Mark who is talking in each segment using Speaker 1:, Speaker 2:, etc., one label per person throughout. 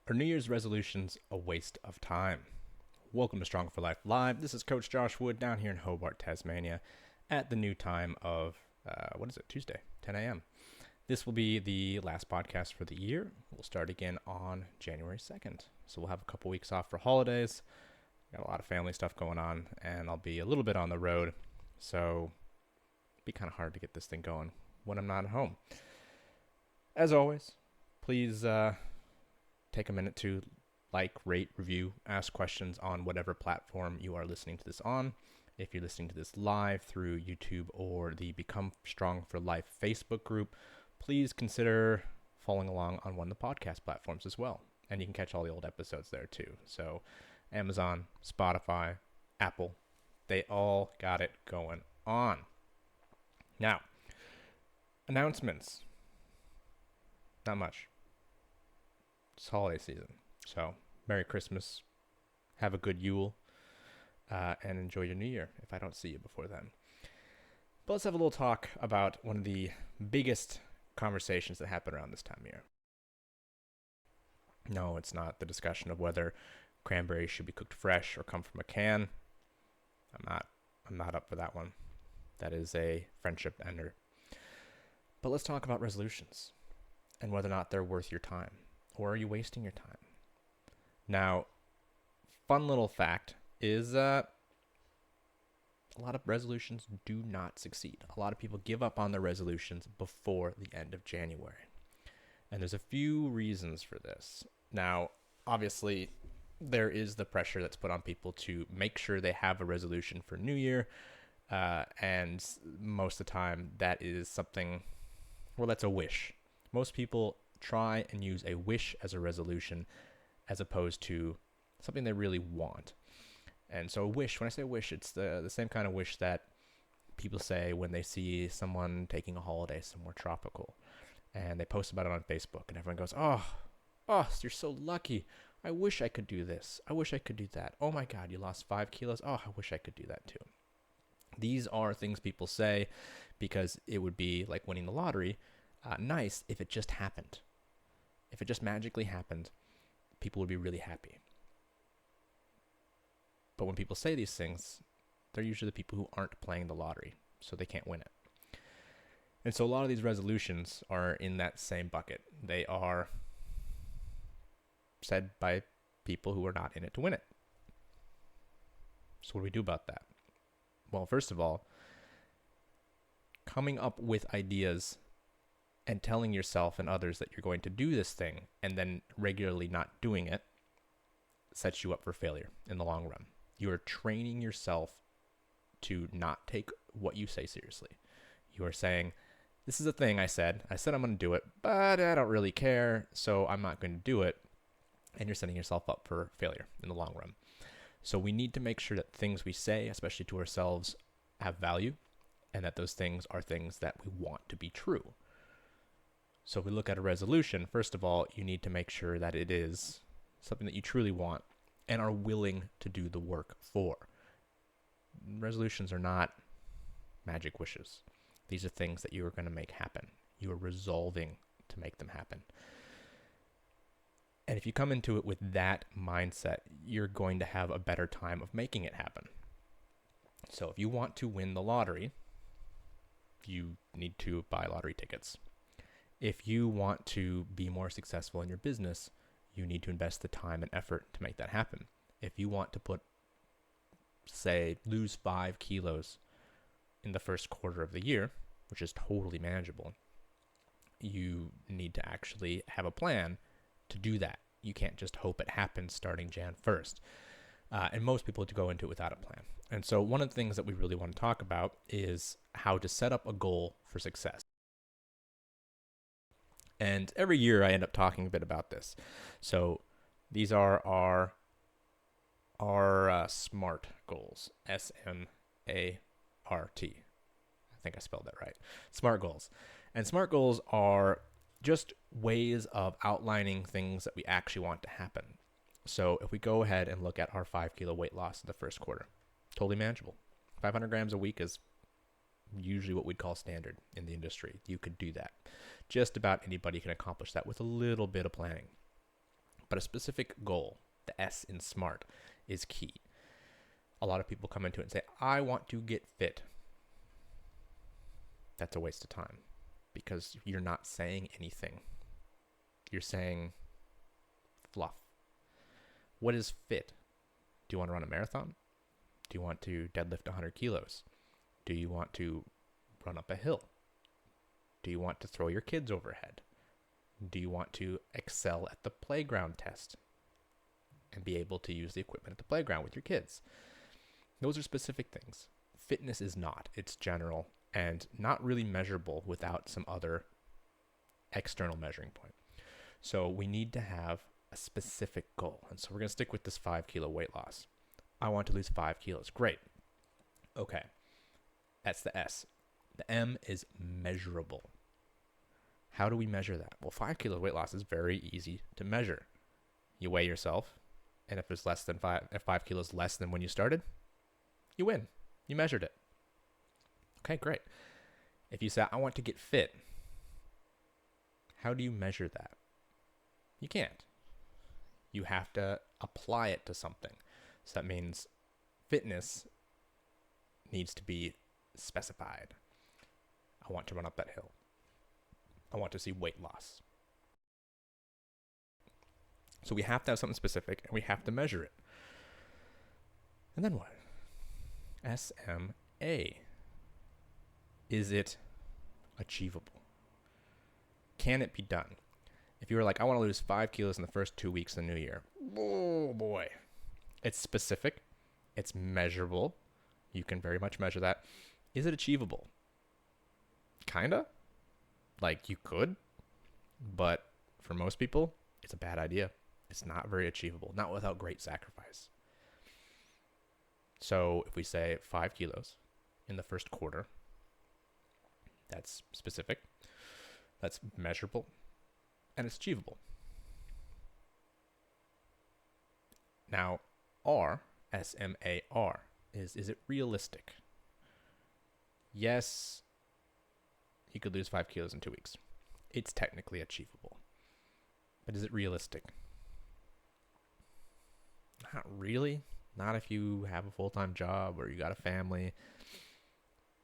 Speaker 1: Are New Year's resolutions a waste of time? Welcome to Strong for Life Live. This is Coach Josh Wood down here in Hobart, Tasmania at the new time of, Tuesday, 10 a.m. This will be the last podcast for the year. We'll start again on January 2nd. So we'll have a couple weeks off for holidays. Got a lot of family stuff going on, and I'll be a little bit on the road. So it'll be kind of hard to get this thing going when I'm not at home. As always, please take a minute to like, rate, review, ask questions on whatever platform you are listening to this on. If you're listening to this live through YouTube or the Become Strong for Life Facebook group, please consider following along on one of the podcast platforms as well. And you can catch all the old episodes there too. So Amazon, Spotify, Apple, they all got it going on. Now, announcements. Not much. It's holiday season. So, Merry Christmas. Have a good Yule. And enjoy your New Year if I don't see you before then. But let's have a little talk about one of the biggest conversations that happen around this time of year. No, it's not the discussion of whether cranberries should be cooked fresh or come from a can. I'm not up for that one. That is a friendship ender. But let's talk about resolutions and whether or not they're worth your time. Or are you wasting your time? Now, fun little fact is a lot of resolutions do not succeed. A lot of people give up on their resolutions before the end of January. And there's a few reasons for this. Now, obviously, there is the pressure that's put on people to make sure they have a resolution for New Year. And most of the time, that is something, well, that's a wish. Most people try and use a wish as a resolution as opposed to something they really want. And so a wish, when I say wish, it's the same kind of wish that people say when they see someone taking a holiday somewhere tropical and they post about it on Facebook and everyone goes, oh, you're so lucky. I wish I could do this. I wish I could do that. Oh my God, you lost 5 kilos. Oh, I wish I could do that too. These are things people say because it would be like winning the lottery. Nice if it just happened. If it just magically happened, people would be really happy. But when people say these things, they're usually the people who aren't playing the lottery, so they can't win it. And so a lot of these resolutions are in that same bucket. They are said by people who are not in it to win it. So what do we do about that? Well, first of all, coming up with ideas and telling yourself and others that you're going to do this thing and then regularly not doing it sets you up for failure in the long run. You are training yourself to not take what you say seriously. You are saying, this is a thing I said I'm going to do it, but I don't really care, so I'm not going to do it. And you're setting yourself up for failure in the long run. So we need to make sure that things we say, especially to ourselves, have value and that those things are things that we want to be true. So if we look at a resolution, first of all, you need to make sure that it is something that you truly want and are willing to do the work for. Resolutions are not magic wishes. These are things that you are going to make happen. You are resolving to make them happen. And if you come into it with that mindset, you're going to have a better time of making it happen. So if you want to win the lottery, you need to buy lottery tickets. If you want to be more successful in your business, you need to invest the time and effort to make that happen. If you want to lose 5 kilos in the first quarter of the year, which is totally manageable, you need to actually have a plan to do that. You can't just hope it happens starting Jan 1st. And most people go into it without a plan. And so one of the things that we really want to talk about is how to set up a goal for success. And every year I end up talking a bit about this. So these are our S.M.A.R.T goals. S.M.A.R.T. I think I spelled that right. SMART goals. And SMART goals are just ways of outlining things that we actually want to happen. So if we go ahead and look at our 5 kilo weight loss in the first quarter, totally manageable. 500 grams a week is usually what we'd call standard in the industry. You could do that. Just about anybody can accomplish that with a little bit of planning. But a specific goal, the S in SMART, is key. A lot of people come into it and say, I want to get fit. That's a waste of time because you're not saying anything. You're saying fluff. What is fit? Do you want to run a marathon? Do you want to deadlift 100 kilos? Do you want to run up a hill? Do you want to throw your kids overhead? Do you want to excel at the playground test and be able to use the equipment at the playground with your kids? Those are specific things. Fitness is not. It's general and not really measurable without some other external measuring point. So we need to have a specific goal. And so we're going to stick with this 5 kilo weight loss. I want to lose 5 kilos. Great. Okay. That's the S. The M is measurable. How do we measure that? Well, 5 kilo weight loss is very easy to measure. You weigh yourself, and if it's less than 5 kilos less than when you started, you win. You measured it. Okay, great. If you say, I want to get fit, how do you measure that? You can't. You have to apply it to something. So that means fitness needs to be specified. I want to run up that hill. I want to see weight loss. So we have to have something specific and we have to measure it. And then what? S.M.A. Is it achievable? Can it be done? If you were like, I want to lose 5 kilos in the first 2 weeks of the new year. Oh boy. It's specific. It's measurable. You can very much measure that. Is it achievable? Kinda. Like you could. But for most people, it's a bad idea. It's not very achievable. Not without great sacrifice. So if we say 5 kilos in the first quarter, that's specific. That's measurable. And it's achievable. Now, R, S-M-A-R, is it realistic? Yes, you could lose 5 kilos in 2 weeks. It's technically achievable. But is it realistic? Not really. Not if you have a full-time job or you got a family.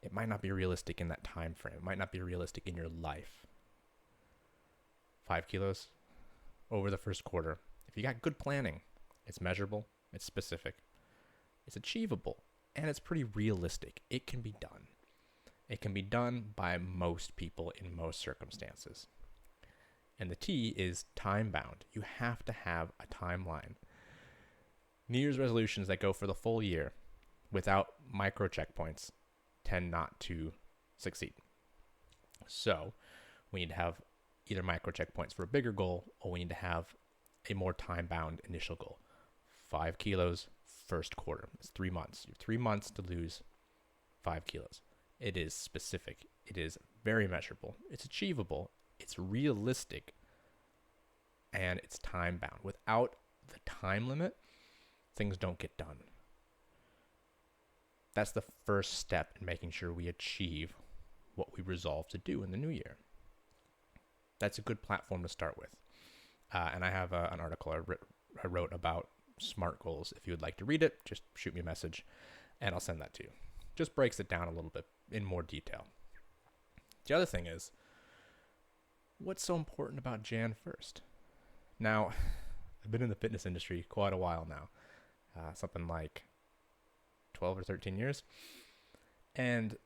Speaker 1: It might not be realistic in that time frame. It might not be realistic in your life. 5 kilos over the first quarter. If you got good planning, it's measurable, it's specific, it's achievable, and it's pretty realistic. It can be done. It can be done by most people in most circumstances. And the T is time bound. You have to have a timeline. New Year's resolutions that go for the full year without micro checkpoints tend not to succeed. So we need to have either micro checkpoints for a bigger goal, or we need to have a more time-bound initial goal. 5 kilos, first quarter. It's 3 months. You have 3 months to lose 5 kilos. It is specific. It is very measurable. It's achievable. It's realistic. And it's time-bound. Without the time limit, things don't get done. That's the first step in making sure we achieve what we resolve to do in the new year. That's a good platform to start with. And I have an article I wrote about SMART goals. If you would like to read it, just shoot me a message and I'll send that to you. Just breaks it down a little bit in more detail. The other thing is, what's so important about Jan 1st? Now, I've been in the fitness industry quite a while now, something like 12 or 13 years. And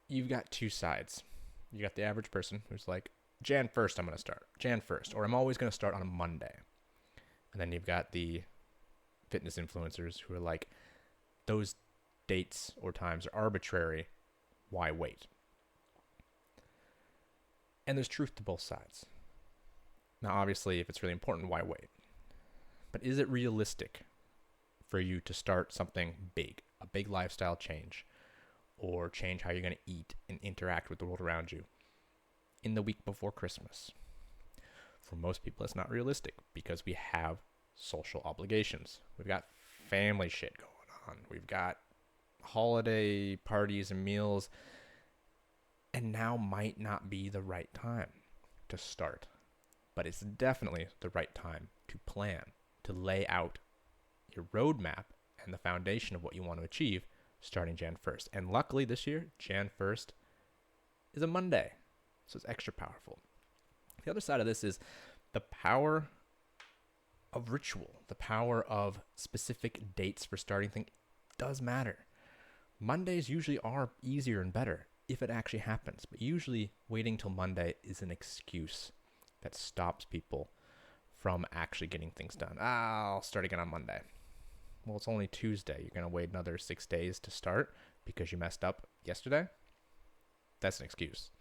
Speaker 1: you've got two sides. You got the average person who's like, Jan 1st, I'm going to start. Jan 1st, or I'm always going to start on a Monday. And then you've got the fitness influencers who are like, those dates or times are arbitrary. Why wait? And there's truth to both sides. Now, obviously, if it's really important, why wait? But is it realistic for you to start something big, a big lifestyle change, or change how you're going to eat and interact with the world around you in the week before Christmas? For most people, it's not realistic because we have social obligations. We've got family shit going on. We've got holiday parties and meals. And now might not be the right time to start. but it's definitely the right time to plan, to lay out your roadmap and the foundation of what you want to achieve starting Jan 1st. And luckily this year, Jan 1st is a Monday, so it's extra powerful. The other side of this is the power of ritual, the power of specific dates for starting things does matter. Mondays usually are easier and better if it actually happens, but usually waiting till Monday is an excuse that stops people from actually getting things done. I'll start again on Monday. Well, it's only Tuesday. You're going to wait another 6 days to start because you messed up yesterday? That's an excuse.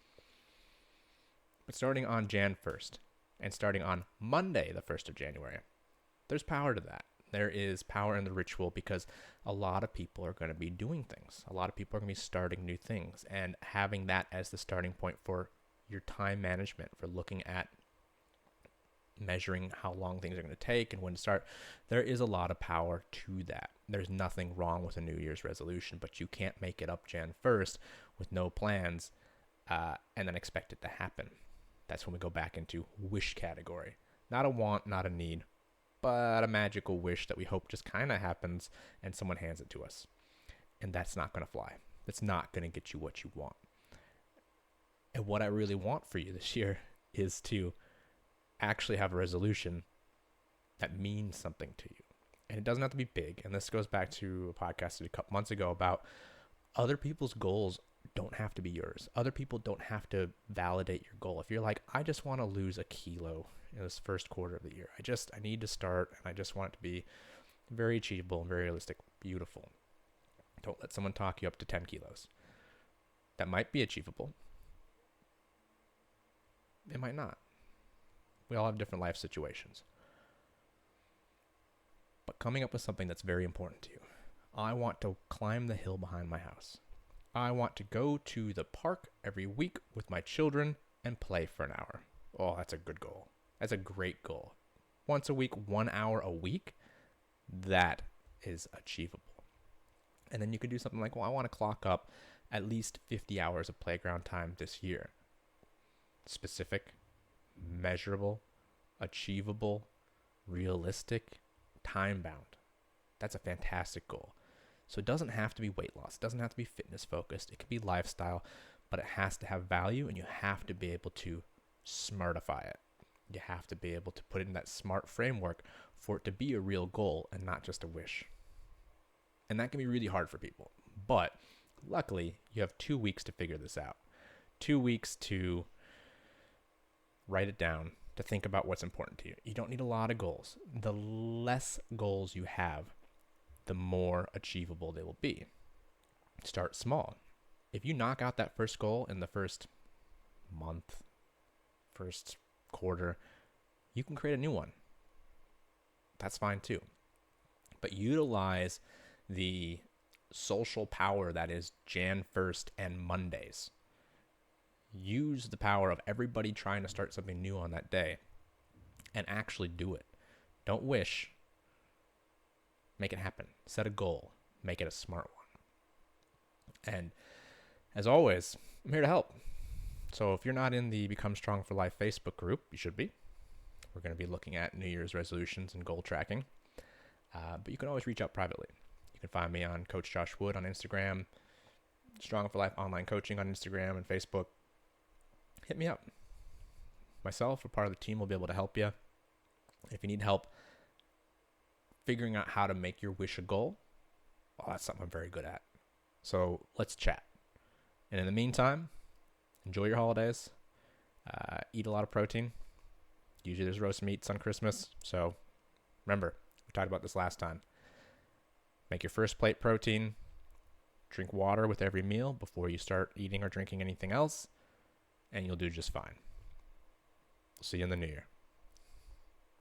Speaker 1: But starting on Jan 1st and starting on Monday, the 1st of January, there's power to that. There is power in the ritual because a lot of people are going to be doing things. A lot of people are going to be starting new things, and having that as the starting point for your time management, for looking at measuring how long things are going to take and when to start, there is a lot of power to that. There's nothing wrong with a New Year's resolution, but you can't make it up Jan 1st with no plans and then expect it to happen. That's when we go back into wish category. Not a want, not a need, but a magical wish that we hope just kind of happens and someone hands it to us. And that's not going to fly. That's not going to get you what you want. And what I really want for you this year is to actually have a resolution that means something to you. And it doesn't have to be big. And this goes back to a podcast I did a couple months ago about other people's goals don't have to be yours. Other people don't have to validate your goal. If you're like, I just want to lose a kilo in this first quarter of the year. I need to start, and I just want it to be very achievable and very realistic. Beautiful. Don't let someone talk you up to 10 kilos. That might be achievable. It might not. We all have different life situations. But coming up with something that's very important to you. I want to climb the hill behind my house. I want to go to the park every week with my children and play for an hour. Oh, that's a good goal. That's a great goal. Once a week, 1 hour a week, that is achievable. And then you could do something like, well, I want to clock up at least 50 hours of playground time this year. Specific, measurable, achievable, realistic, time-bound. That's a fantastic goal. So it doesn't have to be weight loss. It doesn't have to be fitness focused. It could be lifestyle, but it has to have value, and you have to be able to smartify it. You have to be able to put it in that SMART framework for it to be a real goal and not just a wish. And that can be really hard for people. But luckily, you have 2 weeks to figure this out. 2 weeks to write it down, to think about what's important to you. You don't need a lot of goals. The less goals you have, the more achievable they will be. Start small. If you knock out that first goal in the first month, first quarter, you can create a new one. That's fine too. But utilize the social power that is Jan 1st and Mondays. Use the power of everybody trying to start something new on that day and actually do it. Don't wish. Make it happen. Set a goal. Make it a smart one. And as always, I'm here to help. So if you're not in the Become Strong for Life Facebook group, you should be. We're going to be looking at New Year's resolutions and goal tracking. But you can always reach out privately. You can find me on Coach Josh Wood on Instagram, Strong for Life Online Coaching on Instagram and Facebook. Hit me up. Myself or part of the team will be able to help you. If you need help figuring out how to make your wish a goal, well, that's something I'm very good at. So let's chat. And in the meantime, enjoy your holidays. Eat a lot of protein. Usually there's roast meats on Christmas. So remember, we talked about this last time. Make your first plate protein. Drink water with every meal before you start eating or drinking anything else. And you'll do just fine. See you in the new year.